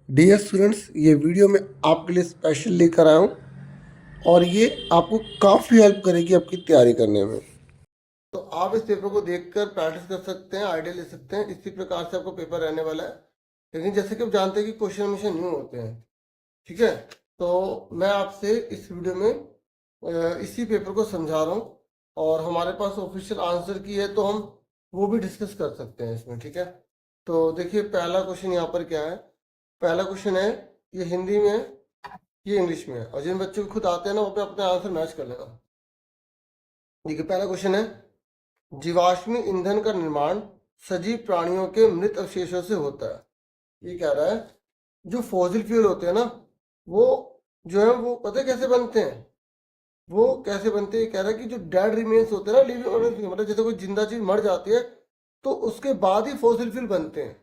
Dear students, ये video मैं आपके लिए स्पेशल लेकर आया हूँ और ये आपको काफ़ी हेल्प करेगी आपकी तैयारी करने में। तो आप इस पेपर को देखकर प्रैक्टिस कर सकते हैं, आइडिया ले सकते हैं। इसी प्रकार से आपको पेपर रहने वाला है। लेकिन जैसे कि आप जानते हैं कि क्वेश्चन हमेशा न्यू होते हैं, ठीक है। तो मैं आपसे इस वीडियो में इसी पेपर को समझा रहा हूँ और हमारे पास ऑफिशियल आंसर की है, तो हम वो भी डिस्कस कर सकते हैं इसमें, ठीक है। तो देखिए, पहला क्वेश्चन यहाँ पर क्या है। पहला क्वेश्चन है, ये हिंदी में है, ये इंग्लिश में है, और जिन बच्चों को खुद आते हैं ना वो अपने अपने आंसर मैच कर लेगा। देखिए, पहला क्वेश्चन है, जीवाश्मी ईंधन का निर्माण सजीव प्राणियों के मृत अवशेषों से होता है। ये कह रहा है, जो फॉसिल फ्यूल होते हैं ना, वो जो है वो पता है कैसे बनते हैं। वो कैसे बनते हैं, कह रहा है कि जो डेड रिमेन्स होते हैं ना, लिविंग ऑर्गेनिज्म, मतलब जैसे कोई जिंदा चीज मर जाती है तो उसके बाद ही फॉसिल फ्यूल बनते हैं।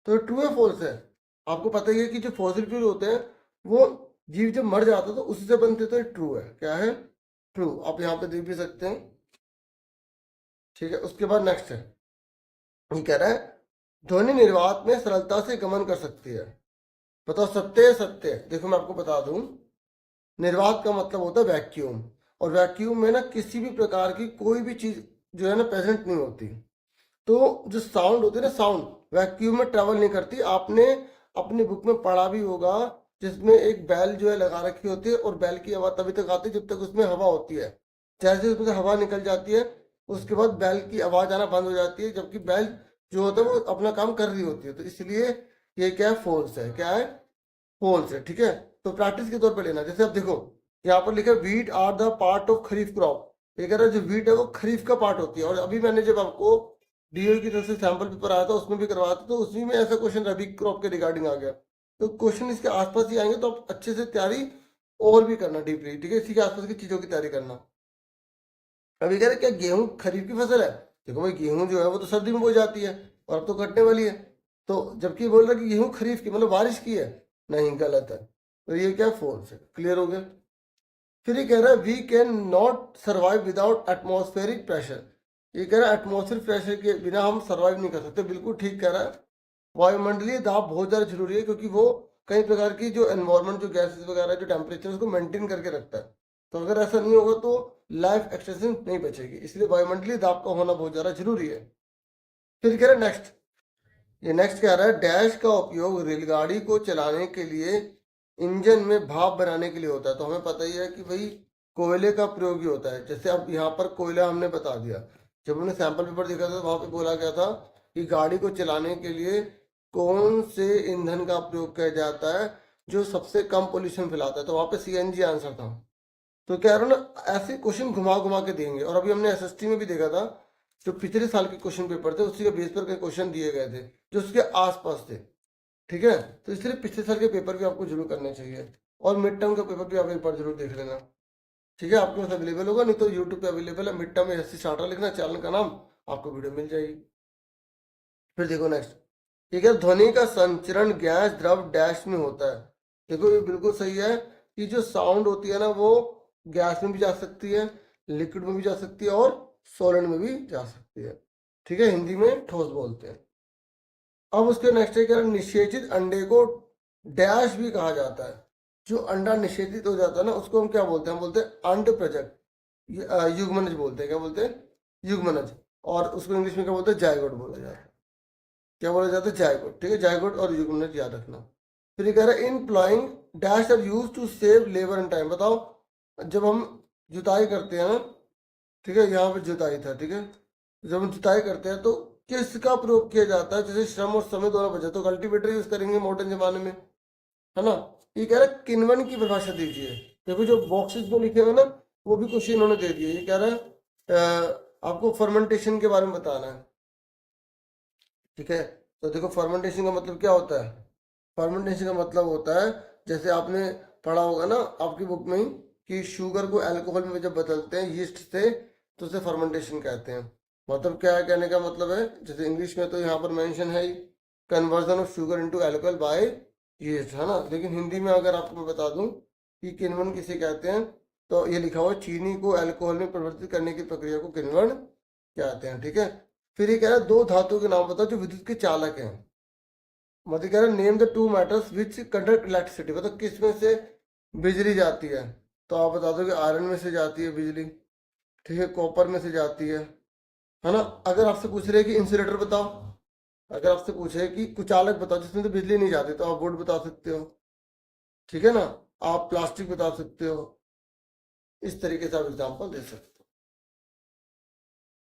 तो ट्रू है फॉल्स है? आपको पता ही है कि जो फॉसिल फ्यूल होते हैं वो जीव जब मर जाता है तो उसी से बनते, तो ट्रू है। क्या है? ट्रू। आप यहाँ पे देख भी सकते हैं, ठीक है। उसके बाद नेक्स्ट है, ये कह रहा है, ध्वनि निर्वात में सरलता से गमन कर सकती है। बताओ, सत्य है? सत्य है। देखो मैं आपको बता दूं, निर्वात का मतलब होता है वैक्यूम, और वैक्यूम में ना किसी भी प्रकार की कोई भी चीज जो है ना प्रेजेंट नहीं होती। तो जो साउंड होती है ना, साउंड वैक्यूम में ट्रेवल नहीं करती। आपने अपनी बुक में पढ़ा भी होगा, जिसमें एक बैल जो है लगा रखी होती है, और बैल की आवाज तभी तक आती है जब तक उसमें हवा होती है। जैसे उसमें से हवा निकल जाती है, उसके बाद बैल की आवाज आना बंद हो जाती है, जबकि बैल जो होता है वो अपना काम कर रही होती है। तो इसलिए ये क्या है? फोल्स है। क्या है? फोल्स है, ठीक है। तो प्रैक्टिस के तौर पर लेना। जैसे आप देखो, यहाँ पर लिखा है, wheat are the part of kharif crop. ये कह रहा है जो वीट है वो खरीफ का पार्ट होती है। और अभी मैंने जब आपको डीओ की तरफ से सैंपल पेपर आया था उसमें भी करवाया था, तो उसी में ऐसा क्वेश्चन रबी क्रॉप के रिगार्डिंग आ गया। तो क्वेश्चन इसके आसपास ही आएंगे, तो आप अच्छे से तैयारी और भी करना डीपली, ठीक है। इसी के आसपास की चीजों की तैयारी करना। अभी कह रहे क्या गेहूं खरीफ की फसल है? देखो भाई, गेहूं जो है वो तो सर्दी में बोई जाती है और अब तो कटने वाली है। तो जबकि बोल रहा है कि गेहूं खरीफ की, मतलब बारिश की है। नहीं, गलत है। तो ये क्या? फोल्स है। क्लियर हो गया। फिर ये कह रहा है, we can not survive without atmospheric pressure. ये कह रहा है एटमॉस्फेरिक प्रेशर के बिना हम सर्वाइव नहीं कर सकते। बिल्कुल ठीक कह रहा है। वायुमंडलीय दाब बहुत ज़्यादा जरूरी है, क्योंकि वो कई प्रकार की जो एनवायरमेंट, जो गैसेस वगैरह, जो टेम्परेचर, उसको मेंटेन करके रखता है। तो अगर ऐसा नहीं होगा तो लाइफ एक्सटेंशन नहीं बचेगी। इसलिए वायुमंडलीय दाब का होना बहुत ज़्यादा जरूरी है। फिर कह रहा है नेक्स्ट, ये नेक्स्ट कह रहा है, डैश का उपयोग रेलगाड़ी को चलाने के लिए इंजन में भाप बनाने के लिए होता है। तो हमें पता ही है कि भाई कोयले का प्रयोग ही होता है। जैसे अब यहाँ पर कोयला हमने बता दिया। जब हमने सैंपल पेपर देखा था तो वहां पे बोला गया था कि गाड़ी को चलाने के लिए कौन से ईंधन का प्रयोग किया जाता है जो सबसे कम पोल्यूशन फैलाता है, तो वहां पे सीएनजी आंसर था। तो कह रहा हूँ ना, ऐसे क्वेश्चन घुमा घुमा के देंगे। और अभी हमने एसएसटी में भी देखा था, जो पिछले साल के क्वेश्चन पेपर थे उसी के बेस पर कई क्वेश्चन दिए गए थे जो उसके आसपास थे, ठीक है। तो इसलिए पिछले साल के पेपर भी आपको जरूर करने चाहिए, और मिड टर्म का पेपर भी आप एक बार जरूर देख लेना, ठीक है। आपके पास अवेलेबल होगा, नहीं तो यूट्यूब पे अवेलेबल है। मिड टर्म में एससी स्टार्टर लिखना, चैनल का नाम, आपको वीडियो मिल जाएगी। फिर देखो नेक्स्ट, ठीक है, ध्वनि का संचरण गैस द्रव डैश में होता है। देखो ये बिल्कुल सही है कि जो साउंड होती है ना वो गैस में भी जा सकती है, लिक्विड में भी जा सकती है, और सॉलिड में भी जा सकती है, ठीक है। हिंदी में ठोस बोलते हैं। अब उसके नेक्स्ट है क्या, निषेचित अंडे को डैश भी कहा जाता है। जो अंडा निषेधित हो जाता है ना उसको हम क्या बोलते हैं? हम बोलते हैं अंड प्रजक, युग्मनज बोलते हैं। क्या बोलते हैं? युग्मनज। और उसको इंग्लिश में क्या बोलते हैं? जायगोट बोला जाता है। क्या बोला जाता है? जायगोट, ठीक है। जायगोट और युग्मनज याद रखना। फिर ये कह रहा है, in ploughing dash are used to save labour and time. बताओ, जब हम जुताई करते हैं ना, ठीक है, यहाँ पे जुताई था, ठीक है, जब हम जुताई करते हैं तो किसका प्रयोग किया जाता है? जैसे श्रम और समय दोनों बचे तो कल्टीवेटर यूज करेंगे मॉडर्न जमाने में, है ना। ये कह रहा है, किन्वन की परिभाषा दीजिए। देखो जो बॉक्सेस में लिखे हुए ना वो भी क्वेश्चन इन्होंने दे दिए। ये कह रहा है आपको फर्मेंटेशन के बारे में बताना है, ठीक है। तो देखो, फर्मेंटेशन का मतलब क्या होता है? फर्मेंटेशन का मतलब होता है, जैसे आपने पढ़ा होगा ना आपकी बुक में ही, कि शुगर को अल्कोहल में जब बदलते हैं यीस्ट से तो उसे फर्मेंटेशन कहते हैं। मतलब क्या है कहने का मतलब है, जैसे इंग्लिश में तो यहाँ पर मेंशन है conversion of sugar into alcohol by yeast, है ना। लेकिन हिंदी में अगर आपको मैं बता दूं कि किण्वन किसे कहते हैं, तो ये लिखा हुआ है, चीनी को अल्कोहल में परिवर्तित करने की प्रक्रिया को किण्वन कहते हैं, ठीक है। फिर ये कह रहा है, दो धातुओं के नाम बताओ जो विद्युत के चालक हैं। मतलब कह रहे name the two matters which conduct electricity, मतलब किस में से बिजली जाती है। तो आप बता दो कि आयरन में से जाती है बिजली, ठीक है, कॉपर में से जाती है ना। अगर आपसे पूछ रहे हैं कि इंसुलेटर बताओ, अगर आपसे पूछे कि कुचालक बताओ जिसमें तो बिजली नहीं जाती, तो आप वुड बता सकते हो, ठीक है ना। आप प्लास्टिक बता सकते हो, इस तरीके से आप एग्जाम्पल दे सकते हो।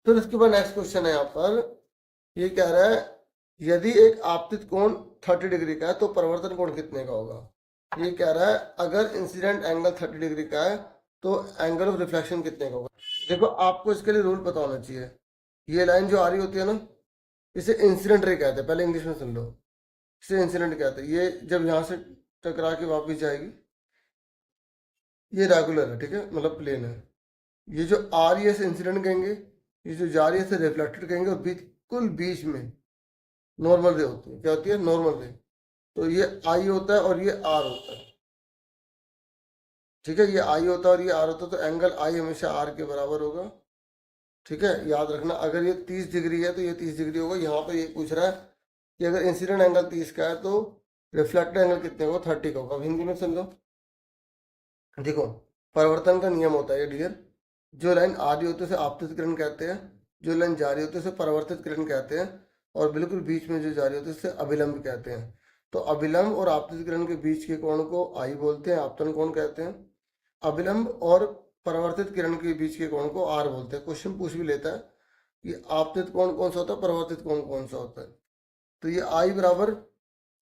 फिर उसके बाद नेक्स्ट क्वेश्चन है यहाँ पर, ये कह रहा है यदि एक आपतित कोण 30 डिग्री का है तो परिवर्तन कोण कितने का होगा। ये कह रहा है अगर इंसिडेंट एंगल 30 डिग्री का है तो एंगल ऑफ रिफ्लेक्शन कितने का होगा। देखो आपको इसके लिए रूल पता होना चाहिए। ये लाइन जो आ रही होती है ना, इसे इंसिडेंट रे कहते हैं, पहले इंग्लिश में सुन लो, इसे इंसिडेंट कहते हैं। ये जब यहाँ से टकरा के वापस जाएगी, ये रेगुलर है, ठीक है, मतलब प्लेन है। ये जो आ रही है इसे इंसिडेंट कहेंगे, ये जो जा रही है इसे रिफ्लेक्टेड कहेंगे, और बिल्कुल बीच में नॉर्मल रे होती है। क्या होती है? नॉर्मल रे। तो ये आई होता है और ये आर होता है, ठीक है, ये आई होता है और ये आर होता है, तो एंगल आई हमेशा आर के बराबर होगा, ठीक है। याद रखना अगर ये 30 डिग्री है तो ये 30 डिग्री होगा। यहाँ पर ये पूछ रहा है कि अगर इंसिडेंट एंगल 30 का है तो रिफ्लेक्टेड एंगल कितने होगा? 30 का होगा। अब हिंदी में समझो, देखो परिवर्तन का नियम होता है डियर, जो लाइन आ रही होती है उसे आपतित किरण कहते हैं, जो लाइन जा रही होती है उसे परावर्तित किरण कहते हैं, और बिल्कुल बीच में जो जा रही होती है उसे अभिलंब कहते हैं। तो अभिलंब और आपतित किरण के बीच के कोण को आई बोलते हैं, आपतन कोण कहते हैं। अभिलंब और परावर्तित किरण के बीच के कोण को आर बोलते हैं। क्वेश्चन पूछ भी लेता है कि आपतित कोण कौन सा होता है, परावर्तित कोण कौन सा होता है। तो ये आई बराबर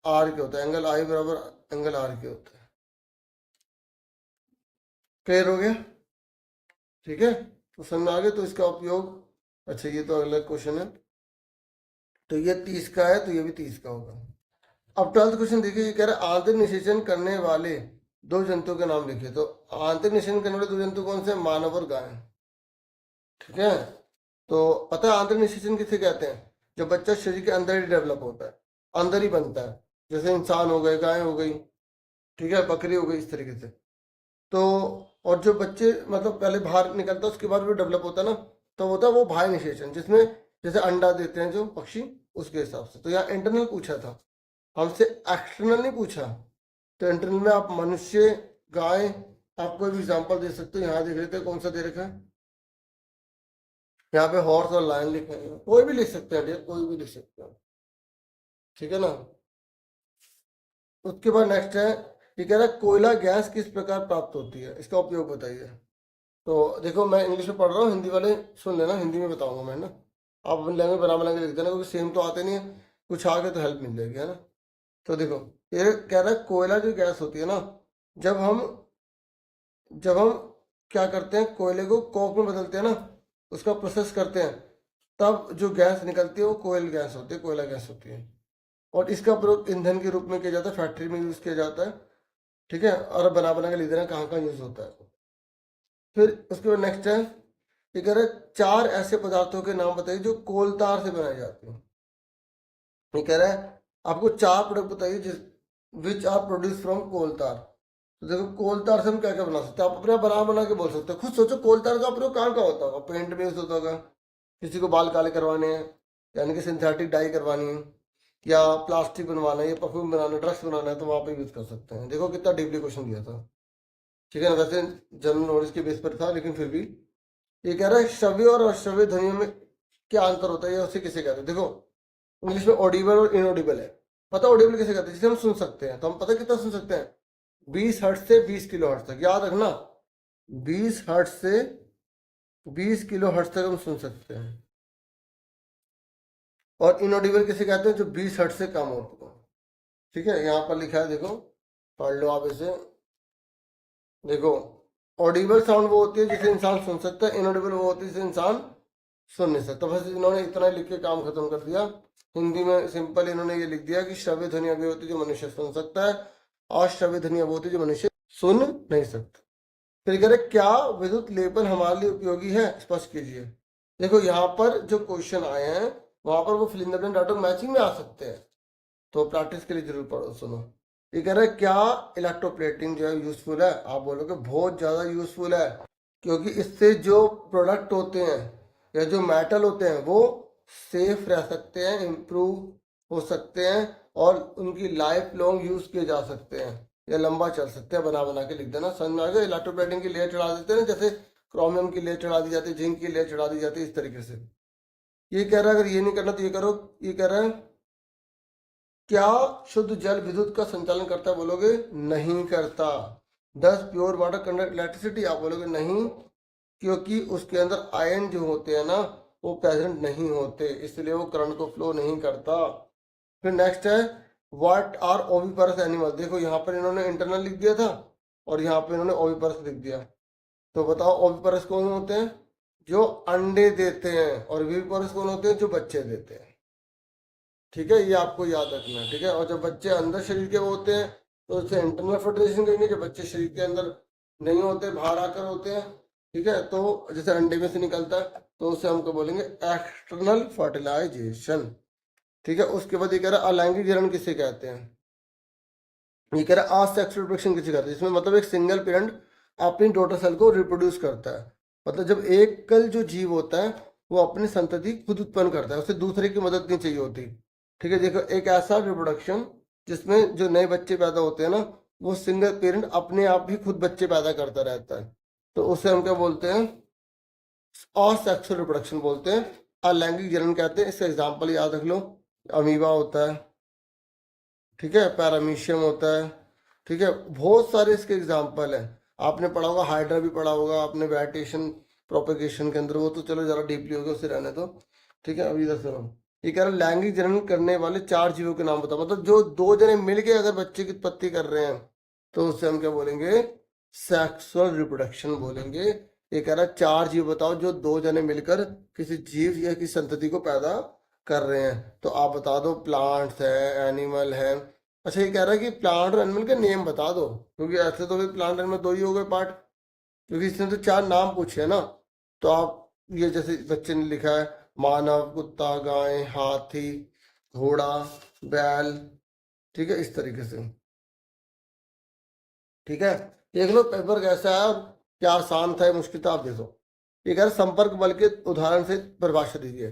आर के होता है, एंगल आई बराबर एंगल आर के होता है। क्लियर हो गया? ठीक है, तो समझ में आ गया। तो इसका उपयोग, अच्छा ये तो अगला क्वेश्चन है, तो ये 30 का है तो ये भी 30 का होगा। अब 12th क्वेश्चन देखिए, ये कह रहा है आंतरिक निषेचन करने वाले दो जंतुओं के नाम लिखिए। तो आंतरिक निषेचन करने वाले दो जंतु कौन से? मानव और गाय, ठीक है। तो पता है आंतरिक निषेचन किसे कहते हैं? जब बच्चा शरीर के अंदर ही डेवलप होता है, अंदर ही बनता है, जैसे इंसान हो गए, गाय हो गई, ठीक है, बकरी हो गई, इस तरीके से। तो और जो बच्चे मतलब पहले बाहर निकलता है उसके बाद वो डेवलप होता है ना, तो होता है वो बाह्य निषेचन, जिसमें जैसे अंडा देते हैं जो पक्षी, उसके हिसाब से। तो यहाँ इंटरनल पूछा था, हमसे एक्सटर्नल नहीं पूछा। तो इंटरनल में आप मनुष्य, गाय, आप कोई भी एग्जाम्पल दे सकते हो। यहाँ देख लेते हैं कौन सा दे रखा है, यहाँ पे हॉर्स और लायन लिखा है, कोई भी लिख सकते हैं, कोई भी लिख सकते हैं, ठीक है ना। उसके बाद नेक्स्ट है, ये कह रहा है कोयला गैस किस प्रकार प्राप्त होती है, इसका उपयोग बताइए। तो देखो मैं इंग्लिश में पढ़ रहा हूँ, हिंदी वाले सुन लेना, हिंदी में बताऊंगा मैं ना। आप अपनी लैंग्वेज बना बना के लिख देना, क्योंकि सेम तो आते नहीं है, कुछ आगे तो हेल्प मिल जाएगी, है ना। तो देखो ये कह रहा है कोयला जो गैस होती है ना, जब हम जब हम क्या करते हैं, कोयले को कोक में बदलते हैं ना, उसका प्रोसेस करते हैं, तब जो गैस निकलती है वो कोयल गैस होती है, कोयला गैस होती है। और इसका प्रयोग ईंधन के रूप में किया जाता है, फैक्ट्री में यूज किया जाता है, ठीक है। और बना बना के लिख देना कहाँ कहाँ यूज होता है। फिर उसके बाद नेक्स्ट है, ये कह रहा है चार ऐसे पदार्थों के नाम बताइए जो कोलतार से बनाए जाते हैं। ये कह रहा है आपको चार प्रोडक्ट बताइए जिस विच आर प्रोड्यूस फ्रॉम कोलतार। तो देखो कोलतार से हम क्या क्या बना सकते हैं, आप अपने बना बना के बोल सकते हो। खुद सोचो कोलतार का प्रयोग कहाँ का होता होगा? पेंट में यूज होता होगा, किसी को बाल काले करवाने हैं, यानी कि सिंथेटिक डाई करवानी है, या प्लास्टिक बनवाना है, या परफ्यूम बनाना है, ड्रग्स बनाना है, तो वहाँ पे यूज कर सकते हैं। देखो कितना डीपली क्वेश्चन दिया था, ठीक है ना। वैसे जनरल नॉलेज के बेस पर था, लेकिन फिर भी। ये कह रहा है श्रव्य और अश्रव्य ध्वनियों में क्या अंतर होता है, या उसे किसे कहते हैं। देखो इंग्लिश में ऑडिबल और इनऑडिबल है। पता ऑडिबल किसे कहते हैं? जिसे हम सुन सकते हैं। तो हम पता कितना सुन सकते हैं? 20 हर्ट्ज से 20 किलो हर्ट्ज तक, याद रखना, 20 हर्ट्ज से 20 किलो हर्ट्ज तक हम सुन सकते हैं। और इनऑडिबल किसे कहते हैं? जो 20 हर्ट्ज से कम होता है, ठीक है। यहाँ पर लिखा है, देखो पढ़ लो आप इसे। देखो ऑडिबल साउंड वो होती है जिसे इंसान सुन सकता है, इनऑडिबल वो होती है जिसे इंसान सुन नहीं सकता। बस इन्होंने इतना लिख के काम खत्म कर दिया। हिंदी में सिंपल इन्होंने ये लिख दिया कि श्रव्य ध्वनि वो होती है जो मनुष्य सुन सकता है, और श्रव्य ध्वनि वो होती है जो मनुष्य सुन नहीं सकता। फिर कह रहे क्या विद्युत लेपन हमारे लिए उपयोगी है, स्पष्ट कीजिए। देखो यहाँ पर जो क्वेश्चन आए हैं वहां पर वो fill in the blank data matching में आ सकते हैं, तो प्रैक्टिस के लिए जरूर पढ़ो, सुनो। ये कह रहा है क्या इलेक्ट्रोप्लेटिंग जो है यूजफुल है? आप बोलोगे बहुत ज्यादा यूजफुल है, क्योंकि इससे जो प्रोडक्ट होते हैं या जो मेटल होते हैं वो सेफ रह सकते हैं, इम्प्रूव हो सकते हैं, और उनकी लाइफ लॉन्ग यूज किए जा सकते हैं या लंबा चल सकते हैं। बना बना के लिख देना, समझ में आ गया। इलेक्ट्रोप्लेटिन की लेयर चढ़ा देते हैं जैसे क्रोमियम की लेयर चढ़ा दी जाती है, जिंक की लेयर चढ़ा दी जाती है, इस तरीके से। ये कह रहा है अगर ये नहीं करना तो ये करो। ये कह रहा है क्या शुद्ध जल विद्युत का संचालन करता है, बोलोगे नहीं करता। डस प्योर वाटर कंडक्ट इलेक्ट्रिसिटी, आप बोलोगे नहीं, क्योंकि उसके अंदर आयन जो होते हैं ना वो प्रेजेंट नहीं होते, इसलिए वो करंट को फ्लो नहीं करता। फिर नेक्स्ट है व्हाट आर ओविपरस एनिमल। देखो यहाँ पर इन्होंने इंटरनल लिख दिया था और यहाँ पे इन्होंने ओविपरस लिख दिया। तो बताओ ओविपरस कौन होते हैं, जो अंडे देते हैं, और विविपरस कौन होते हैं, जो बच्चे देते हैं। ठीक है, ये आपको याद रखना है। ठीक है, और जब बच्चे अंदर शरीर के वो होते हैं तो उसे इंटरनल फर्टिलाइजेशन कहेंगे। जब बच्चे शरीर के अंदर नहीं होते, बाहर आकर होते हैं, ठीक है, तो जैसे अंडे में से निकलता है तो उसे हमको बोलेंगे एक्सटर्नल फर्टिलाइजेशन। ठीक है, उसके बाद ये कह रहा है अलैंगिक जनन किसे कहते हैं। ये कह रहा है असेक्सुअल रिप्रोडक्शन किसे कहते हैं, जिसमें मतलब एक सिंगल पेरेंट अपनी डॉटर सेल को रिप्रोड्यूस करता है। मतलब जब एकल जो जीव होता है वो अपनी संतति खुद उत्पन्न करता है, उसे दूसरे की मदद नहीं चाहिए होती। ठीक है, देखो एक ऐसा रिप्रोडक्शन जिसमें जो नए बच्चे पैदा होते हैं ना, वो सिंगल पेरेंट अपने आप ही खुद बच्चे पैदा करता रहता है, तो उसे हम क्या बोलते हैं, असेक्सुअल रिप्रोडक्शन बोलते हैं, अलैंगिक जनन कहते हैं। इसका एग्जाम्पल याद रख लो, अमीबा होता है, ठीक है, पैरामीशियम होता है, ठीक है, बहुत सारे इसके एग्जाम्पल हैं। आपने पढ़ा होगा, हाइड्रा भी पढ़ा होगा आपने वेजिटेशन प्रोपेगेशन के अंदर, वो तो चलो जरा डीपली हो गया, उससे रहने दो। ठीक है, अभी इधर सुनो। ये कह रहा है लैंगिक जनन करने वाले 4 जीवों के नाम बताओ। मतलब जो 2 जने मिलके अगर बच्चे की उत्पत्ति कर रहे हैं तो उससे हम क्या बोलेंगे, सेक्सुअल रिप्रोडक्शन बोलेंगे। ये कह रहा है 4 जीव बताओ जो 2 जने मिलकर किसी जीव या किसी संतति को पैदा कर रहे हैं। तो आप बता दो, प्लांट्स है, एनिमल है। अच्छा, ये कह रहा है कि प्लांट और एनिमल के नेम बता दो, क्योंकि ऐसे तो प्लांट एनिमल 2 ही हो गए पार्ट, क्योंकि इसने तो 4 नाम पूछे हैं ना। तो आप ये जैसे बच्चे ने लिखा है मानव, कुत्ता, गाय, हाथी, घोड़ा, बैल, ठीक है, इस तरीके से। ठीक है, देख लो पेपर कैसा है और क्या आसान था, मुश्किल था, आप देखो। ये कह रहा है संपर्क बल के उदाहरण से परिभाषा दीजिए।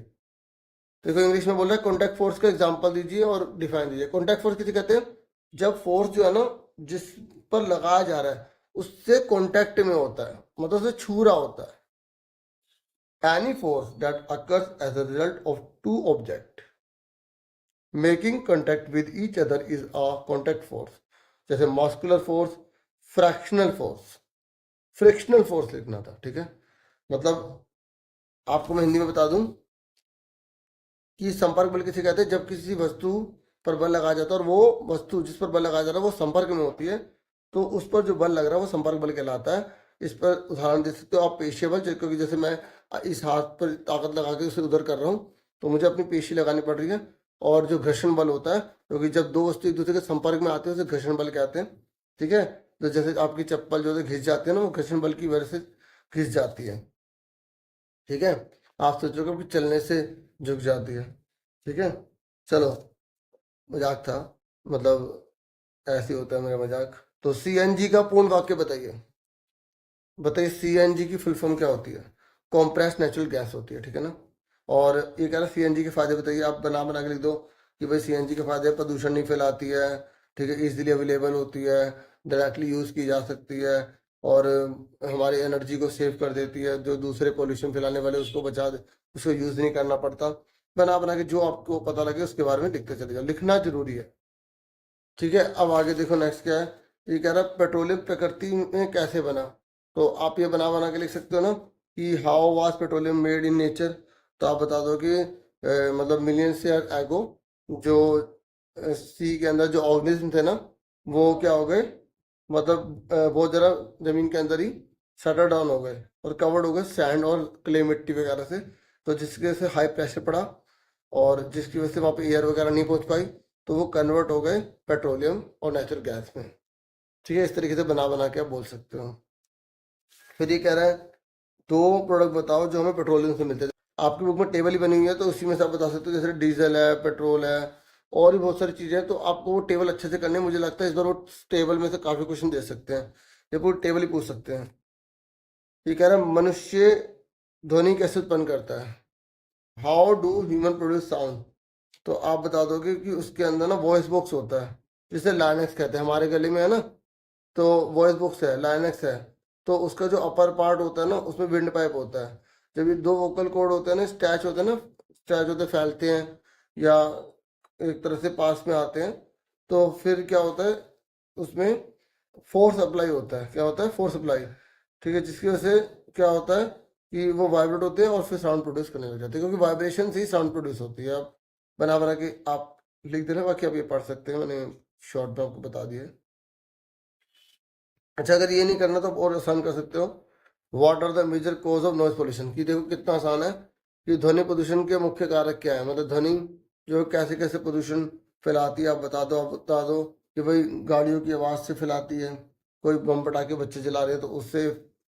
देखो इंग्लिश में बोल रहा है कॉन्टैक्ट फोर्स का एग्जांपल दीजिए और डिफाइन दीजिए। कॉन्टैक्ट फोर्स किसे कहते हैं, जब फोर्स जो है ना जिस पर लगाया जा रहा है उससे कॉन्टैक्ट में होता है, मतलब उसे छू रहा होता है। Any force that occurs as a result of 2 object making contact with each other is a contact force. जैसे muscular force, fractional force, frictional force लिखना था। ठीक है, मतलब आपको मैं हिंदी में बता दूं कि संपर्क बल किसे कहते हैं, जब किसी वस्तु पर बल लगाया जाता है और वो वस्तु जिस पर बल लगाया जा रहा है वो संपर्क में होती है, तो उस पर जो बल लग रहा है वो संपर्क बल कहलाता है। इस पर उदाहरण दे सकते हो आप पेशीय बल, क्योंकि जैसे मैं इस हाथ पर ताकत लगा के उसे उधर कर रहा हूँ तो मुझे अपनी पेशी लगानी पड़ रही है। और जो घर्षण बल होता है, क्योंकि जब 2 वस्तु एक दूसरे के संपर्क में आते हैं उसे घर्षण बल कहते हैं। ठीक है, तो जैसे आपकी चप्पल जो है घिस जाती है ना, वो घर्षण बल की वजह से घिस जाती है। ठीक है, आप सोचोगे कि चलने से झुक जाती है। ठीक है, चलो, मजाक था, मतलब ऐसे होता है मेरा मजाक। तो सीएनजी का पूर्ण वाक्य बताइए। बताइए सीएनजी की फुल फॉर्म क्या होती है, कॉम्प्रेस नेचुरल गैस होती है। ठीक है ना, और ये कह रहा है सीएनजी के फायदे बताइए। आप बना बना के लिख दो कि भाई सीएनजी के फायदे, प्रदूषण नहीं फैलाती है, ठीक है, इजीली अवेलेबल होती है, डायरेक्टली यूज़ की जा सकती है, और हमारी एनर्जी को सेव कर देती है, जो दूसरे पोल्यूशन फैलाने वाले उसको बचा दे, उसको यूज़ नहीं करना पड़ता। बना बना के जो आपको पता लगे उसके बारे में लिखते चले जाओ, लिखना जरूरी है। ठीक है, अब आगे देखो नेक्स्ट क्या है। ये कह रहा है पेट्रोलियम प्रकृति में कैसे बना। तो आप ये बना बना के लिख सकते हो ना कि how was petroleum made in nature. तो आप बता दो कि मतलब मिलियंस ईयर एगो जो सी के अंदर जो ऑर्गेनिज्म थे ना वो क्या हो गए, मतलब बहुत ज़्यादा जमीन के अंदर ही शटर डाउन हो गए और कवर्ड हो गए सैंड और क्ले मिट्टी वगैरह से। तो जिसकी वजह से हाई प्रेशर पड़ा और जिसकी वजह से वहाँ पे एयर वगैरह नहीं पहुँच पाई, तो वो कन्वर्ट हो गए पेट्रोलियम और नेचुरल गैस में। ठीक है, इस तरीके से बना बना के आप बोल सकते हो। फिर ये कह रहा है 2 प्रोडक्ट बताओ जो हमें पेट्रोलियम से मिलते हैं। आपकी बुक में टेबल ही बनी हुई है तो उसी में से आप बता सकते हो, जैसे डीजल है, पेट्रोल है, और भी बहुत सारी चीज़ें हैं। तो आपको वो टेबल अच्छे से करनी है। मुझे लगता है इस बार वो टेबल में से काफ़ी क्वेश्चन दे सकते हैं, ये पूरी टेबल ही पूछ सकते हैं। ये कह रहा है मनुष्य ध्वनि कैसे उत्पन्न करता है, how do human produce sound. तो आप बता दोगे कि उसके अंदर ना वॉइस बॉक्स होता है, जिसे लाइनेक्स कहते हैं, हमारे गले में है ना, तो वॉइस बॉक्स है, लाइनेक्स है। तो उसका जो अपर पार्ट होता है ना, उसमें विंड पाइप होता है। जब ये दो वोकल कॉर्ड होते हैं ना, स्टैच होते हैं ना, स्टैच होते फैलते हैं या एक तरह से पास में आते हैं, तो फिर क्या होता है, उसमें फोर्स अप्लाई होता है। क्या होता है? Force apply. ठीक है, जिसकी वजह से क्या होता है कि वो वाइब्रेट होते हैं और फिर साउंड प्रोड्यूस करने लग जाते हैं, क्योंकि वाइब्रेशन से ही साउंड प्रोड्यूस होती है। आप बना बना के आप लिख देना, बाकी आप ये पढ़ सकते हैं, मैंने शॉर्ट में आपको बता दिया है। अच्छा, अगर ये नहीं करना तो आप और आसान कर सकते हो। What are the major cause of noise pollution, कि देखो कितना आसान है कि ध्वनि प्रदूषण के मुख्य कारक क्या है, मतलब ध्वनि जो कैसे कैसे प्रदूषण फैलाती है, आप बता दो कि भाई गाड़ियों की आवाज़ से फैलाती है, कोई बम पटाखे बच्चे जला रहे हैं तो उससे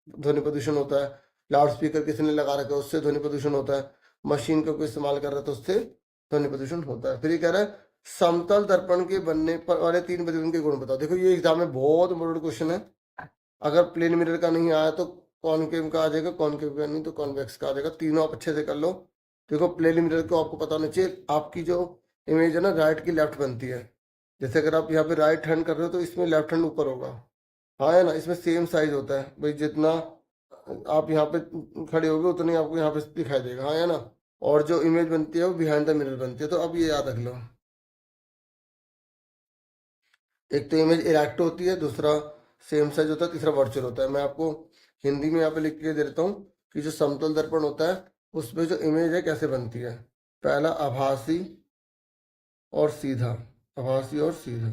ध्वनि प्रदूषण होता है, लाउड स्पीकर किसी ने लगा रखा है उससे ध्वनि प्रदूषण होता है, मशीन का कोई इस्तेमाल कर रहा है तो उससे ध्वनि प्रदूषण होता है। फिर ये कह रहा है समतल दर्पण के बनने पर वाले तीन प्रतिबिंब के गुण बताओ। देखो ये एग्जाम में बहुत इंपॉर्टेंट क्वेश्चन है। अगर प्लेन मिरर का नहीं आया तो कॉनकेव का आ जाएगा, कॉनकेव का नहीं तो कॉन्वेक्स का आ जाएगा, तीनों आप अच्छे से कर लो। देखो प्लेन मिरर को आपको पता होना चाहिए, आपकी जो इमेज है ना राइट की लेफ्ट बनती है। जैसे अगर आप यहाँ पे राइट हैंड कर रहे हो तो इसमें लेफ्ट हैंड ऊपर होगा, हाँ है ना, इसमें सेम साइज होता है भाई, जितना आप यहाँ पे खड़े होगे उतनी आपको यहाँ पे दिखाई देगा, हाँ है ना। और जो इमेज बनती है वो बिहाइंड द मिरर बनती है, तो अब ये याद रख लो। एक तो इमेज इरेक्ट होती है, दूसरा सेम साइज होता है, तीसरा वर्चुअल होता है। मैं आपको हिंदी में यहाँ पे लिख के दे देता हूँ कि जो समतल दर्पण होता है उसमें जो इमेज है कैसे बनती है। पहला आभासी और सीधा, आभासी और सीधा।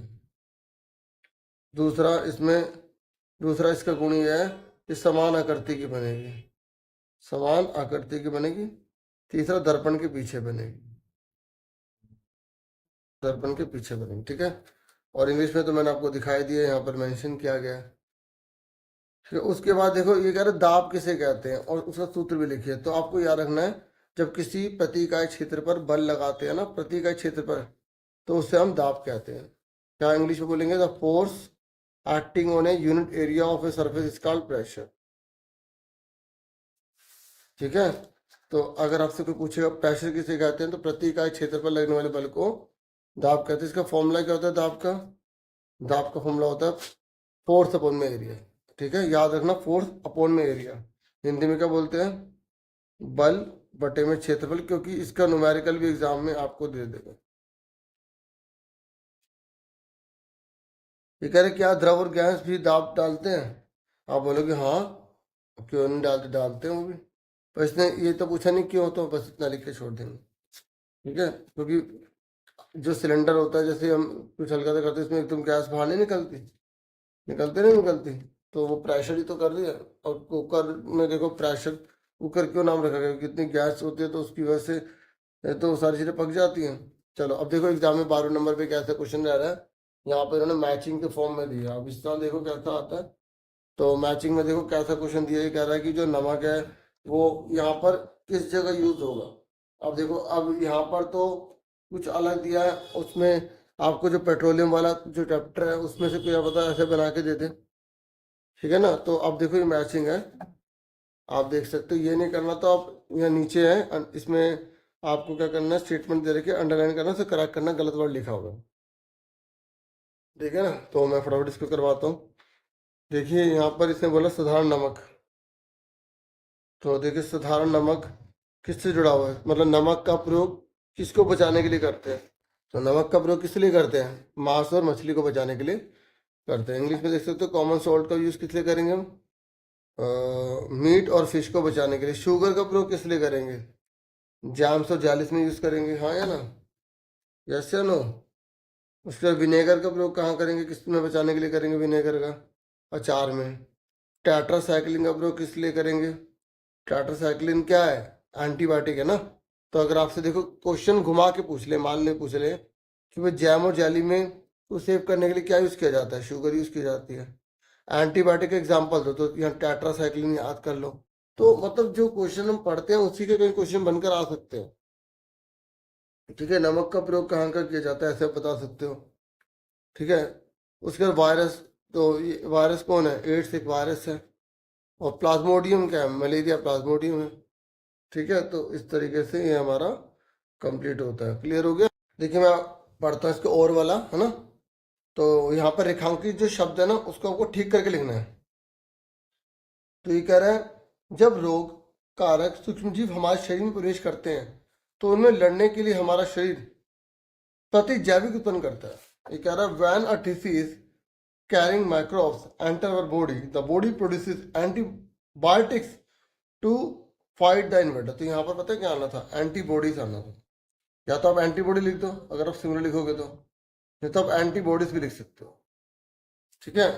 दूसरा इसमें, दूसरा इसका गुण ये है कि समान आकृति की बनेगी, समान आकृति की बनेगी। तीसरा दर्पण के पीछे बनेगी, दर्पण के पीछे बनेगी, ठीक है। और इंग्लिश में तो मैंने आपको दिखाई दिया, यहाँ पर मेंशन किया गया है। फिर उसके बाद देखो ये कह रहे दाब किसे कहते हैं और उसका सूत्र भी लिखिए। तो आपको याद रखना है, जब किसी प्रति इकाई क्षेत्र पर बल लगाते हैं ना, प्रति इकाई क्षेत्र पर, तो उसे हम दाब कहते हैं। क्या इंग्लिश में बोलेंगे? The force acting on a unit area of a surface is called pressure. ठीक है, तो अगर आपसे कोई पूछेगा प्रेशर किसे कहते हैं, तो प्रति इकाई क्षेत्र पर लगने वाले बल को दाब कहते हैं। इसका फॉर्मूला क्या होता है दाब का? दाब का फॉर्मूला होता है फोर्स अपॉन में एरिया। ठीक है, याद रखना, फोर्स अपॉन में एरिया। हिंदी में क्या बोलते हैं? बल बटे में क्षेत्रफल, क्योंकि इसका न्यूमेरिकल भी एग्जाम में आपको दे देगा। ये कह रहे क्या द्रव और गैस भी दाब डालते हैं? आप बोलोगे हाँ, क्यों नहीं डालते, डालते हैं वो भी। पर इसने ये तो पूछा नहीं क्यों, तो बस इतना लिख के छोड़ देंगे। ठीक है, क्योंकि जो सिलेंडर होता है, जैसे हम कुछ हल्का सा करते हैं इसमें एकदम गैस बाहर नहीं निकलती, निकलते नहीं निकलती, तो वो प्रेशर ही तो कर रही है। और कुकर में देखो प्रेशर कुकर क्यों नाम रखा गया, कितनी गैस होती है तो उसकी वजह से तो सारी चीज़ें पक जाती हैं। चलो अब देखो एग्जाम में 12 नंबर पे कैसा क्वेश्चन रह रहा है। यहाँ पे इन्होंने मैचिंग के फॉर्म में दिया, अब इस तरह देखो कैसा आता है। तो मैचिंग में देखो कैसा क्वेश्चन दिया, ये कह रहा है कि जो नमक है वो यहाँ पर किस जगह यूज होगा। अब देखो, अब यहाँ पर तो कुछ अलग दिया है, उसमें आपको जो पेट्रोलियम वाला जो चैप्टर है उसमें से क्या पता ऐसे बना के दे दे। ठीक है ना, तो अब देखो ये मैचिंग है, आप देख सकते हो। ये नहीं करना तो आप यहाँ नीचे है, इसमें आपको क्या करना है, स्टेटमेंट दे रखे अंडरलाइन करना, से करेक्ट करना, गलत वर्ड लिखा होगा। ठीक है ना, तो मैं फटाफट इसको करवाता हूँ। देखिए यहाँ पर इसने बोला साधारण नमक, तो देखिए साधारण नमक किससे जुड़ा हुआ है, मतलब नमक का प्रयोग किसको बचाने के लिए करते हैं। तो नमक का प्रयोग किस लिए करते हैं? मांस और मछली को बचाने के लिए करते हैं। इंग्लिश में देख सकते हो कॉमन सॉल्ट का यूज़ किस लिए करेंगे हम? मीट और फिश को बचाने के लिए। शुगर का प्रयोग किस लिए करेंगे? जैम्स और जैलिस में यूज़ करेंगे, हाँ या ना, यस या नो। उसके बाद विनेगर का प्रयोग कहाँ करेंगे, किस में बचाने के लिए करेंगे विनेगर का? अचार में। टेट्रासाइक्लिन का प्रयोग किस लिए करेंगे? टेट्रासाइक्लिन क्या है? एंटीबायोटिक है ना। तो अगर आपसे देखो क्वेश्चन घुमा के पूछ ले, मान ले पूछ ले कि भाई जैम और जैली में को सेव करने के लिए क्या यूज़ किया जाता है? शुगर यूज़ की जाती है। एंटीबायोटिक का एग्जाम्पल दो, तो यहाँ टेट्रासाइक्लिन याद कर लो। तो मतलब जो क्वेश्चन हम पढ़ते हैं उसी के कई क्वेश्चन बनकर आ सकते हैं। ठीक है, नमक का प्रयोग कहाँ का किया जाता है ऐसे आप बता सकते हो। ठीक है, उसके बाद वायरस, तो ये वायरस कौन है? एड्स एक वायरस है। और प्लाज्मोडियम क्या है? मलेरिया प्लाज्मोडियम है। ठीक है, तो इस तरीके से ये हमारा कंप्लीट होता है। क्लियर हो गया? देखिए मैं पढ़ता हूँ इसके और वाला, है ना। तो यहाँ पर रेखांकित जो शब्द है ना उसको आपको ठीक करके लिखना है। तो ये कह रहा है जब रोग कारक सूक्ष्मजीव हमारे शरीर में प्रवेश करते हैं तो उनमें लड़ने के लिए हमारा शरीर प्रतिजैविक उत्पन्न करता है। ये कह रहा है when a disease carrying microbes enter our body the body produces antibiotics to fight the invader. तो यहाँ पर पता है क्या आना था, एंटीबॉडीज आना था। या तो आप एंटीबॉडी लिख दो अगर आप सिमिलर लिखोगे तो, नहीं तो आप एंटीबॉडीज भी लिख सकते हो। ठीक है,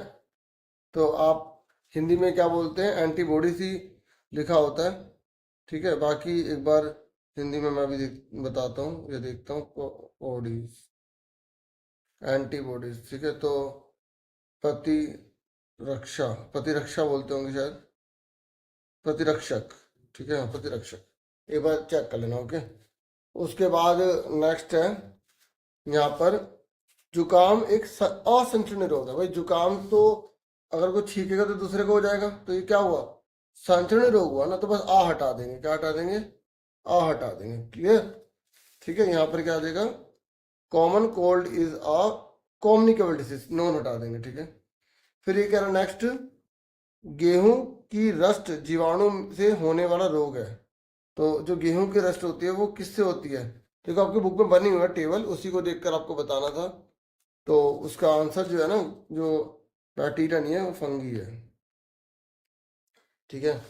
तो आप हिंदी में क्या बोलते हैं, एंटीबॉडीज ही लिखा होता है। ठीक है, बाकी एक बार हिंदी में मैं भी बताता हूँ, ये देखता हूँ बॉडीज एंटीबॉडीज। ठीक है, तो प्रतिरक्षा, प्रतिरक्षा बोलते होंगे शायद, प्रतिरक्षक। ठीक है, प्रतिरक्षक एक बार चेक कर लेना। ओके, उसके बाद नेक्स्ट है यहाँ पर जुकाम एक असंचरणीय रोग है। भाई जुकाम तो अगर कोई छींकेगा तो दूसरे को हो जाएगा, तो ये क्या हुआ, संचरणीय रोग हुआ ना। तो बस आ हटा देंगे, क्या हटा देंगे, आ हटा देंगे। क्लियर। ठीक है, यहाँ पर क्या आ जाएगा, common cold is a communicable disease, non हटा देंगे। ठीक है, फिर ये कह रहा नेक्स्ट, गेहूं की रस्ट जीवाणु से होने वाला रोग है। तो जो गेहूं की रस्ट होती है वो किससे होती है, देखो आपकी बुक में बनी हुई है टेबल, उसी को देखकर आपको बताना था। तो उसका आंसर जो है ना, जो बैक्टीरिया नहीं है वो फंगी है। ठीक है,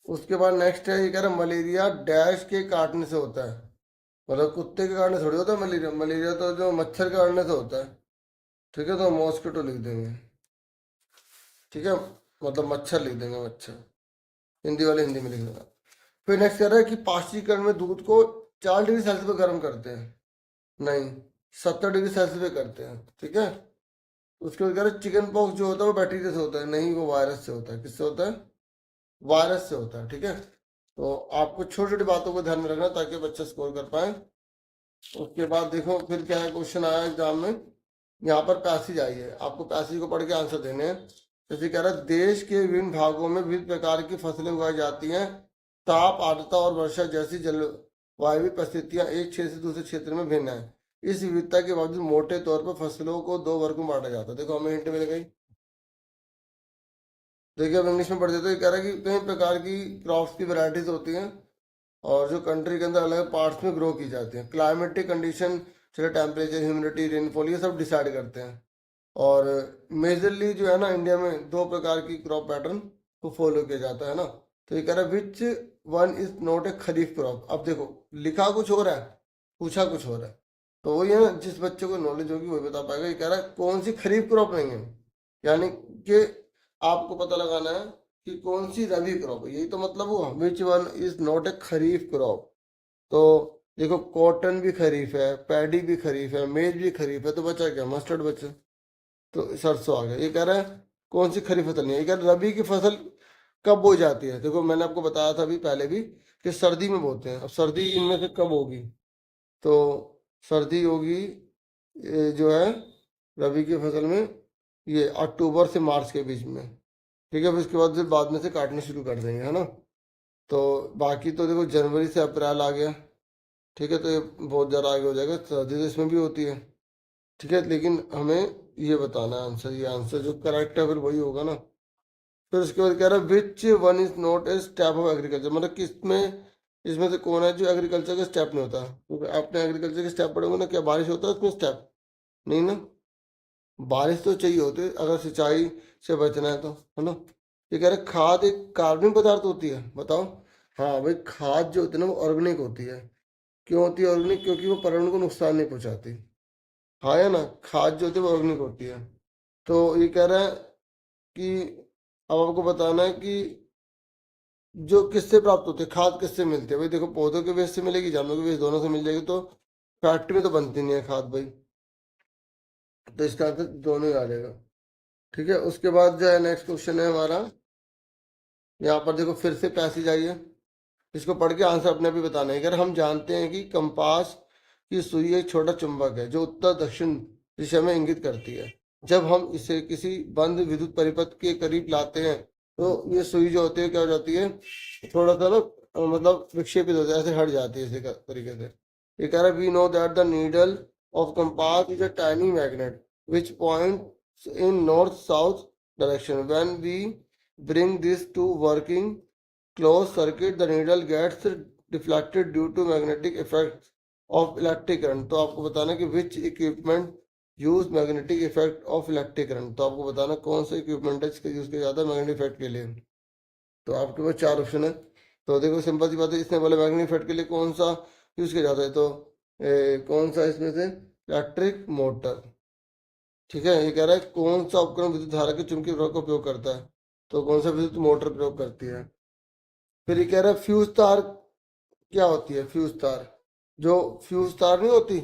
उसके बाद नेक्स्ट है, ये कह रहा है मलेरिया डैश के काटने से होता है। मतलब कुत्ते के काटने से थोड़ी होता है मलेरिया, मलेरिया तो जो मच्छर के काटने से होता है। ठीक है, तो मॉस्किटो लिख देंगे। ठीक है, मतलब मच्छर लिख देंगे, मच्छर। हिंदी वाले हिंदी में लिख देना। फिर नेक्स्ट कह रहा है कि पाश्चीकरण में दूध को 4 डिग्री सेल्सियस पे गर्म करते हैं, नहीं 70 डिग्री सेल्सियस पे करते हैं। ठीक है, उसके बाद कह रहे हैं चिकन पॉक्स जो होता है वो बैक्टीरिया से होता है, नहीं वो वायरस से होता है। किससे होता है, वायरस से होता है। ठीक है, तो आपको छोटी छोटी बातों को ध्यान में रखना ताकि बच्चे स्कोर कर पाए। उसके बाद देखो फिर क्या है, क्वेश्चन आया एग्जाम में, यहाँ पर पैसेज आई है, आपको पैसेज को पढ़ के आंसर देने हैं। जैसे कह रहा है देश के विभिन्न भागों में विविध प्रकार की फसलें उगाई जाती हैं। ताप आर्द्रता और वर्षा जैसी जलवायु परिस्थितियां एक क्षेत्र से दूसरे क्षेत्र में भिन्न है। इस विविधता के बावजूद मोटे तौर पर फसलों को 2 वर्ग में बांटा जाता है। देखो हमें हिंट मिल गई। देखिए अब इंग्लिश में पढ़ देते हैं, कह रहा है कि कई प्रकार की क्रॉप्स की वैरायटीज होती हैं और जो कंट्री के अंदर अलग पार्ट्स में ग्रो की जाती हैं। क्लाइमेटिक कंडीशन, चलो टेम्परेचर, ह्यूमिडिटी, रेनफॉल, ये सब डिसाइड करते हैं। और मेजरली जो है ना इंडिया में 2 प्रकार की क्रॉप पैटर्न को फॉलो किया जाता है ना। तो ये कह रहा है which one is not a kharif crop. अब देखो लिखा कुछ हो रहा है, पूछा कुछ हो रहा है, तो वही है ना, जिस बच्चे को नॉलेज होगी वही बता पाएगा। ये कह रहा है कौन सी खरीफ क्रॉप नहीं है, यानी कि आपको पता लगाना है कि कौन सी रबी क्रॉप है, यही तो मतलब हुआ। Which one is not a kharif crop. तो देखो कॉटन भी खरीफ है, पैडी भी खरीफ है, मेज भी खरीफ है, तो बचा क्या, मस्टर्ड बचा, तो सरसों आ गया। ये कह रहा है कौन सी खरीफ फसल नहीं है, ये कह रहा है रबी की फसल कब बोई जाती है। देखो मैंने आपको बताया था अभी पहले भी कि सर्दी में बोते हैं। अब सर्दी इनमें से कब होगी, तो सर्दी होगी जो है रबी की फसल में, ये अक्टूबर से मार्च के बीच में। ठीक है, फिर उसके बाद फिर बाद में से काटने शुरू कर देंगे, है ना। तो बाकी तो देखो जनवरी से अप्रैल आ गया। ठीक है, तो ये बहुत ज़्यादा आगे हो जाएगा, सर्दी तो इसमें भी होती है। ठीक है, लेकिन हमें ये बताना है आंसर, ये आंसर जो करेक्ट है फिर वही होगा ना। फिर उसके बाद कह रहा है which one is not a step of agriculture, मतलब किसमें इसमें से कौन है जो एग्रीकल्चर का स्टेप नहीं होता। क्योंकि आपने एग्रीकल्चर के स्टेप पढ़े होंगे ना, क्या बारिश होता है उसमें स्टेप, नहीं ना। बारिश तो चाहिए होती है अगर सिंचाई से बचना है तो, है ना। ये कह रहे खाद एक कार्बनिक पदार्थ होती है, बताओ। हाँ भाई, खाद जो होती है ना वो ऑर्गेनिक होती है। क्यों होती है ऑर्गेनिक, क्योंकि वो पर्यावरण को नुकसान नहीं पहुंचाती। हाँ है ना, खाद जो होती है वो ऑर्गेनिक होती है। तो ये कह रहा है कि अब आपको बताना है कि जो किससे प्राप्त होते हैं, खाद किससे मिलती है। भाई देखो पौधों के वेस्ट से मिलेगी, जानवरों के वेस्ट, दोनों से मिल जाएगी। तो फैक्ट्री में तो बनती नहीं है खाद भाई, तो इसका आंसर दोनों ही आ जाएगा। ठीक है, उसके बाद जो है नेक्स्ट क्वेश्चन है हमारा, यहाँ पर देखो फिर से पैसेज आई है, इसको पढ़ के आंसर अपने आप ही बताना है। अगर हम जानते हैं कि कंपास की सुई एक छोटा चुंबक है जो उत्तर दक्षिण दिशा में इंगित करती है। जब हम इसे किसी बंद विद्युत परिपथ के करीब लाते हैं तो ये सुई जो होती है क्या हो जाती है, थोड़ा सा ना मतलब विक्षेपित हो जाती है, ऐसे हट जाती है इसी तरीके से। ये कह रहा है we know that the needle of compass is a tiny magnet which points in north south direction when we bring this to working closed circuit the needle gets deflected due to magnetic effects of electric current। तो आपको बताना कि which equipment use magnetic effect of electric current। तो आपको बताना कौन सा equipment है जिसका यूज किया जाता है मैग्नेटिक इफेक्ट के लिए। तो आपके पास चार ऑप्शन है। तो देखो सिंपल सी बात है, इसने बोला मैग्नेटिक इफेक्ट के लिए कौन सा यूज किया जाता है, तो कौन सा इसमें से इलेक्ट्रिक मोटर। ठीक है, ये कह रहा है कौन सा उपकरण विद्युत धारा के चुंबकीय प्रभाव का उपयोग करता है, तो कौन सा विद्युत मोटर प्रयोग करती है। फिर ये कह रहा है फ्यूज तार क्या होती है। फ्यूज तार, जो फ्यूज तार नहीं होती,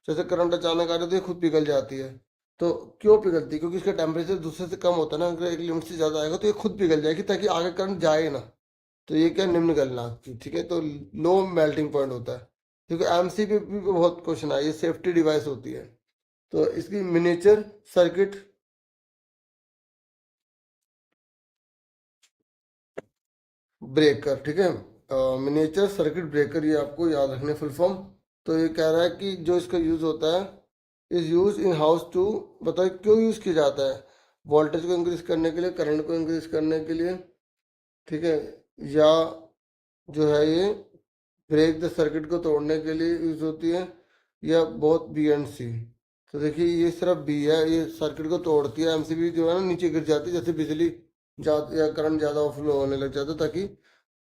जैसे करंट अचानक आ जाती है खुद पिघल जाती है। तो क्यों पिघलती है, क्योंकि इसका टेम्परेचर दूसरे से कम होता है ना, अगर एक लिमिट से ज़्यादा आएगा तो ये खुद पिघल जाएगी ताकि आगे करंट जाए ना। तो ये क्या निम्न गलनांक की, ठीक है, तो लो मेल्टिंग पॉइंट होता है। क्योंकि एमसीक्यू भी बहुत क्वेश्चन आए, ये सेफ्टी डिवाइस होती है। तो इसकी मिनिएचर सर्किट ब्रेकर, ठीक है, मिनिएचर सर्किट ब्रेकर, ये आपको याद रखने फुल फॉर्म। तो ये कह रहा है कि जो इसका यूज होता है is use in house to, बताओ क्यों यूज किया जाता है, वोल्टेज को इंक्रीज करने के लिए, करंट को इंक्रीज करने के लिए, ठीक है, या जो है ये ब्रेक द सर्किट को तोड़ने के लिए यूज होती है, या बहुत बी एंड सी। तो देखिए ये सिर्फ बी है, ये सर्किट को तोड़ती है, एमसीबी जो है ना नीचे गिर जाती है, जैसे बिजली या करंट ज़्यादा फ्लो होने लग जाता है, ताकि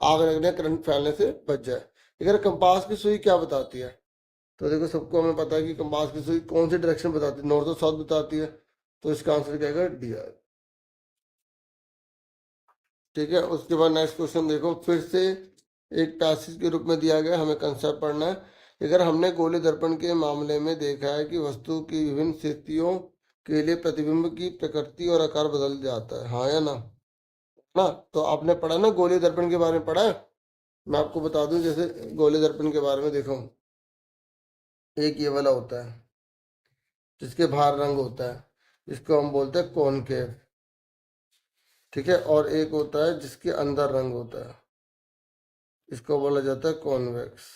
आग लगने करंट फैलने से बच जाए। अगर कंपास की सुई क्या बताती है, तो देखो सबको हमें पता है कि कंपास की सुई कौन सी डायरेक्शन बताती है, नॉर्थ और साउथ बताती है। तो इसका आंसर क्या है, डी आर। ठीक है, उसके बाद नेक्स्ट क्वेश्चन देखो, फिर से एक पैसेज के रूप में दिया गया, हमें कंसेप्ट पढ़ना है। अगर हमने गोले दर्पण के मामले में देखा है कि वस्तु की विभिन्न स्थितियों के लिए प्रतिबिंब की प्रकृति और आकार बदल जाता है, हाँ या ना। ना, तो आपने पढ़ा ना गोले दर्पण के बारे में पढ़ा है। मैं आपको बता दूं, जैसे गोले दर्पण के बारे में देखो, एक ये वाला होता है जिसके बाहर रंग होता है, इसको हम बोलते हैं कॉनकेव, ठीक है, और एक होता है जिसके अंदर रंग होता है, इसको बोला जाता है कॉन्वेक्स,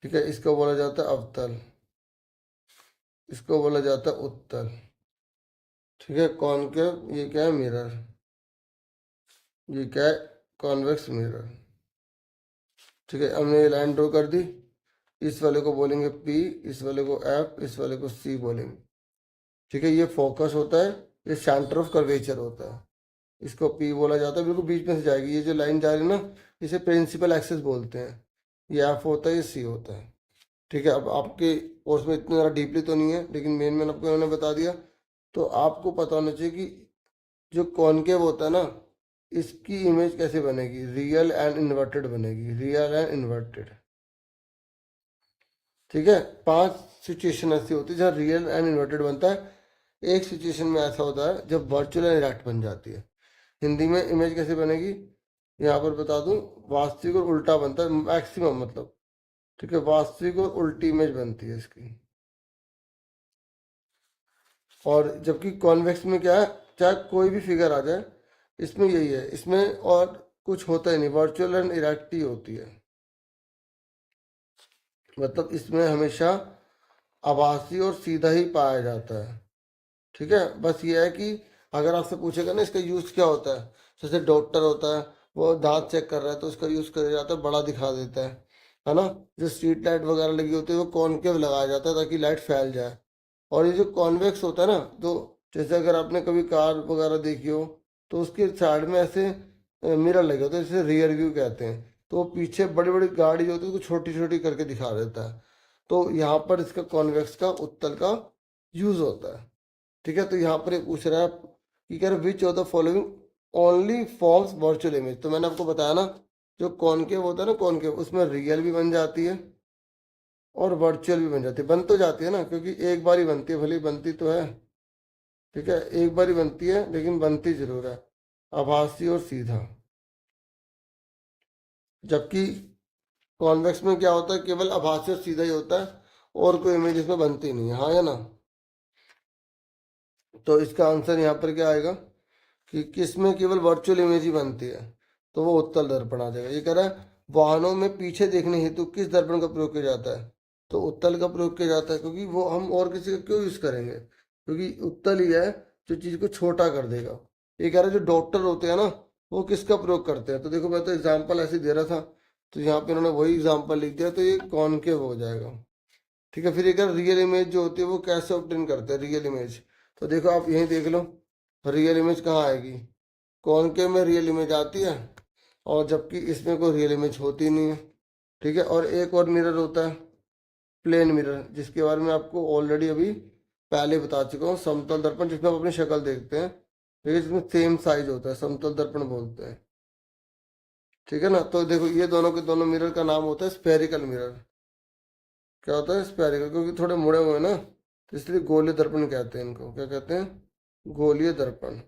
ठीक है, इसको बोला जाता है अवतल, इसको बोला जाता है उत्तल, ठीक है। कॉनकेव ये क्या है, मिरर, ये क्या है, कॉन्वेक्स मिरर, ठीक है। हमने ये लाइन ड्रॉ कर दी, इस वाले को बोलेंगे पी, इस वाले को एफ, इस वाले को सी बोलेंगे, ठीक है। ये फोकस होता है, ये सेंटर ऑफ कर्वेचर होता है, इसको पी बोला जाता है, बिल्कुल बीच में से जाएगी ये जो लाइन जा रही है ना, इसे प्रिंसिपल एक्सिस बोलते हैं। ये एफ होता है, ये सी होता है, ठीक है। अब आपके कोर्स में इतने ज़्यादा डीपली तो नहीं है, लेकिन मेन मैंने आपको इन्होंने बता दिया। तो आपको पता होना चाहिए कि जो कॉनकेव होता है ना, इसकी इमेज कैसे बनेगी, रियल एंड इन्वर्टेड बनेगी, रियल एंड इन्वर्टेड, ठीक है। पांच सिचुएशन ऐसी होती है जहाँ रियल एंड इन्वर्टेड बनता है। एक सिचुएशन में ऐसा होता है जब वर्चुअल एंड इरेक्ट बन जाती है। हिंदी में इमेज कैसे बनेगी, यहाँ पर बता दूं, वास्तविक और उल्टा बनता है मैक्सिमम, मतलब, ठीक है, वास्तविक और उल्टी इमेज बनती है इसकी। और जबकि कॉन्वेक्स में क्या है, चाहे कोई भी फिगर आ जाए, इसमें यही है, इसमें और कुछ होता ही नहीं, वर्चुअल एंड इरेक्ट ही होती है, मतलब इसमें हमेशा आभासी और सीधा ही पाया जाता है, ठीक है। बस ये है कि अगर आपसे पूछेगा ना इसका यूज़ क्या होता है, जैसे डॉक्टर होता है, वो दांत चेक कर रहा है तो उसका यूज़ किया जाता है, बड़ा दिखा देता है ना। जो स्ट्रीट लाइट वगैरह लगी होती है वो कॉनकेव लगाया जाता है ताकि लाइट फैल जाए। और ये जो कॉन्वेक्स होता है ना, तो जैसे अगर आपने कभी कार वगैरह देखी हो, तो उसके साइड में ऐसे मिरर लगे होते हैं, जैसे रियर व्यू कहते हैं, तो वो पीछे बड़ी बड़ी गाड़ी जो होती है उसको छोटी छोटी करके दिखा देता है। तो यहाँ पर इसका कॉन्वेक्स का, उत्तल का यूज़ होता है, ठीक है। तो यहाँ पर एक पूछ रहा है कि कह रहे which of the following only forms virtual image. तो मैंने आपको बताया ना, जो कॉनकेव होता है ना, कॉनकेव उसमें रियल भी बन जाती है और वर्चुअल भी बन जाती है, बन तो जाती है ना, क्योंकि एक बार ही बनती है, भले बनती तो है, ठीक है, एक बार ही बनती है लेकिन बनती जरूर है, आभासी और सीधा। जबकि कॉन्वेक्स में क्या होता है, केवल आभासी और सीधा ही होता है, और कोई इमेज इसमें बनती नहीं है, हाँ या ना। तो इसका आंसर यहाँ पर क्या आएगा कि किस में केवल वर्चुअल इमेज ही बनती है, तो वो उत्तल दर्पण आ जाएगा। ये कह रहा है वाहनों में पीछे देखने हेतु किस दर्पण का प्रयोग किया जाता है? तो उत्तल का प्रयोग किया जाता है, क्योंकि वो हम और किसी का क्यों यूज करेंगे, क्योंकि उत्तल ही है जो चीज को छोटा कर देगा। ये कह रहा है जो डॉक्टर होते हैं ना, वो किसका प्रयोग करते हैं? तो देखो मैं तो एग्जाम्पल ऐसे दे रहा था, तो यहाँ पे इन्होंने वही एग्जाम्पल लिख दिया, तो ये कॉनकेव हो जाएगा। ठीक है, फिर एक रियल इमेज जो होती है वो कैसे ऑब्टेन करते हैं रियल इमेज? तो देखो आप यहीं देख लो, रियल इमेज कहाँ आएगी? कॉनकेव में रियल इमेज आती है, और जबकि इसमें कोई रियल इमेज होती नहीं है। ठीक है, और एक और मिरर होता है प्लेन मिरर, जिसके बारे में आपको ऑलरेडी अभी पहले बता चुका हूँ। समतल दर्पण जिसमें आप अपनी शक्ल देखते हैं, ठीक है, जिसमें सेम साइज होता है, समतल दर्पण बोलते हैं। ठीक है ना, तो देखो ये दोनों के दोनों मिरर का नाम होता है स्फेरिकल मिरर। क्या होता है? स्फेरिकल, क्योंकि थोड़े मुड़े हुए हैं ना, तो इसलिए गोलीय दर्पण कहते हैं इनको। क्या कहते हैं? गोलीय दर्पण।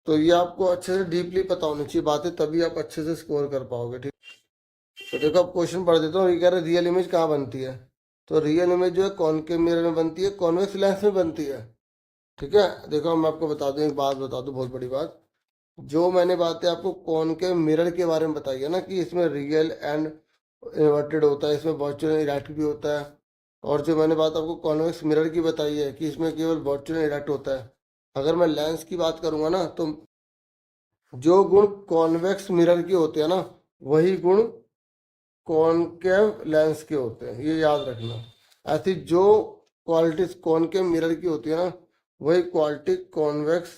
तो ये आपको अच्छे से डीपली पता होनी चाहिए बातें, तभी आप अच्छे से स्कोर कर पाओगे। ठीक, तो देखो अब क्वेश्चन पढ़ देता हूँ। ये कह रहा है रियल इमेज कहाँ बनती है? तो रियल इमेज जो है कॉनकेव मिरर में बनती है, कॉन्वेक्स लेंस में बनती है। ठीक है, देखो मैं आपको बता दूं, एक बात बता दूं, बहुत बड़ी बात। जो मैंने बातें आपको कॉनकेव मिरर के बारे में बताई है ना, कि इसमें रियल एंड इन्वर्टेड होता है, इसमें वर्चुअल इरेक्ट भी होता है, और जो मैंने बात आपको कॉन्वेक्स मिरर की बताई है कि इसमें केवल वर्चुअल इरेक्ट होता है, अगर मैं लेंस की बात करूंगा ना, तो जो गुण कॉन्वेक्स मिरर के होते हैं ना, वही गुण कॉनकेव लेंस के होते हैं, ये याद रखना। ऐसी जो क्वालिटीज कॉनकेव मिरर की होती है ना, वही क्वालिटी कॉन्वेक्स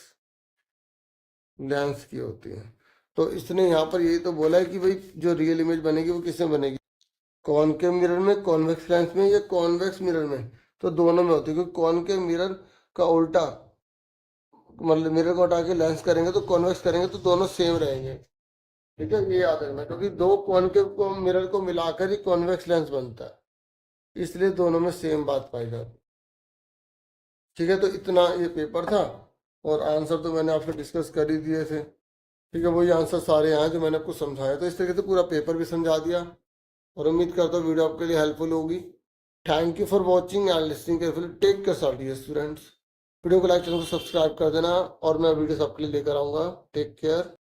लेंस की होती है। तो इसने यहाँ पर यही तो बोला है कि भाई जो रियल इमेज बनेगी वो किसमें बनेगी? कॉनकेव मिरर में, कॉन्वेक्स लेंस में, या कॉन्वेक्स मिरर में? तो दोनों में होती है, क्योंकि कॉनकेव मिरर का उल्टा, मतलब मिरर को हटा के लेंस करेंगे तो कॉन्वेक्स करेंगे तो दोनों सेम रहेंगे। ठीक है, ये याद रखना, क्योंकि दो कॉनकेव को मिरर को मिलाकर ही कॉन्वेक्स लेंस बनता है, इसलिए दोनों में सेम बात पाई जाती है। ठीक है, तो इतना ये पेपर था, और आंसर तो मैंने आपसे डिस्कस कर ही दिए थे। ठीक है, वही आंसर सारे हैं जो मैंने आपको समझाया, तो इस तरीके से पूरा पेपर भी समझा दिया, और उम्मीद करता हूँ वीडियो आपके लिए हेल्पफुल होगी। Thank you for watching and listening carefully. Take care dear students. Video को लाइक, चैनल को सब्सक्राइब कर देना, और मैं वीडियोस आपके लिए लेकर आऊँगा। Take care.